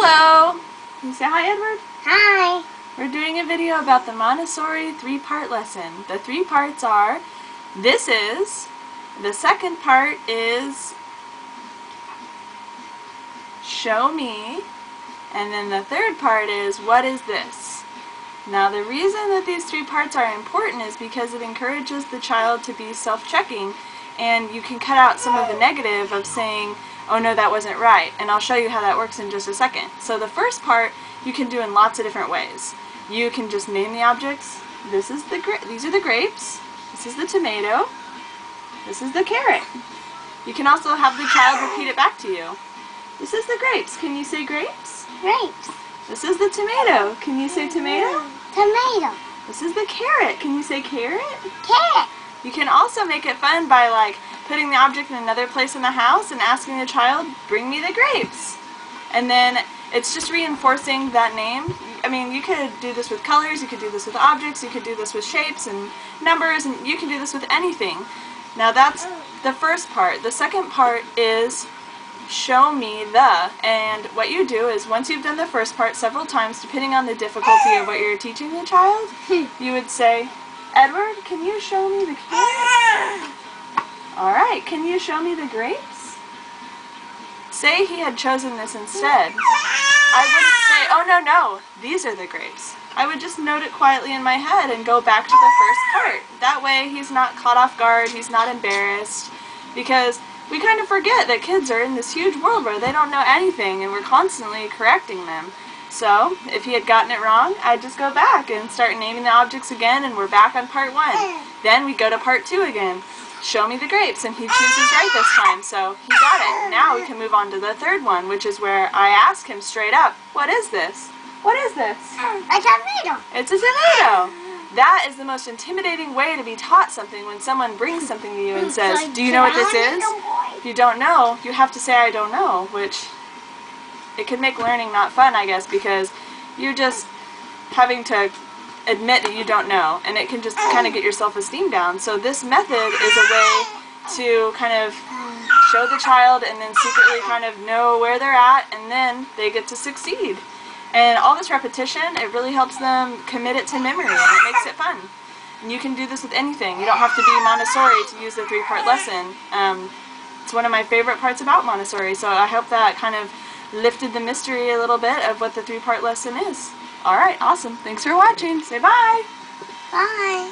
Hello! Can you say hi, Edward? Hi! We're doing a video about the Montessori 3-part lesson. The 3 parts are, this is, the second part is, show me, and then the third part is, what is this? Now the reason that these 3 parts are important is because it encourages the child to be self-checking, and you can cut out some of the negative of saying, oh no, that wasn't right, and I'll show you how that works in just a second. So the first part you can do in lots of different ways. You can just name the objects. These are the grapes. This is the tomato. This is the carrot. You can also have the child repeat it back to you. This is the grapes. Can you say grapes? Grapes. This is the tomato. Can you say tomato? Tomato. This is the carrot. Can you say carrot? Carrot. You can also make it fun by putting the object in another place in the house and asking the child, bring me the grapes. And then it's just reinforcing that name. I mean, you could do this with colors, you could do this with objects, you could do this with shapes and numbers, and you can do this with anything. Now that's the first part. The second part is show me the, and what you do is once you've done the first part several times, depending on the difficulty of what you're teaching the child, you would say, Edward, can you show me the carrot? Alright, can you show me the grapes? Say he had chosen this instead. I wouldn't say, oh no, these are the grapes. I would just note it quietly in my head and go back to the first part. That way he's not caught off guard, he's not embarrassed, because we kind of forget that kids are in this huge world where they don't know anything and we're constantly correcting them. So, if he had gotten it wrong, I'd just go back and start naming the objects again, and we're back on part 1. Then we go to part 2 again. Show me the grapes, and he chooses right this time, so he got it. Now we can move on to the third one, which is where I ask him straight up, what is this? What is this? A tomato. It's a tomato. That is the most intimidating way to be taught something, when someone brings something to you and says, do you know what this is? If you don't know, you have to say, I don't know, which it can make learning not fun, I guess, because you're just having to admit that you don't know, and it can just kind of get your self-esteem down. So this method is a way to kind of show the child and then secretly kind of know where they're at, and then they get to succeed. And all this repetition, it really helps them commit it to memory, and it makes it fun. And you can do this with anything. You don't have to be Montessori to use the 3-part lesson. It's one of my favorite parts about Montessori, so I hope that kind of lifted the mystery a little bit of what the 3-part lesson is. Alright, awesome. Thanks for watching. Say bye! Bye!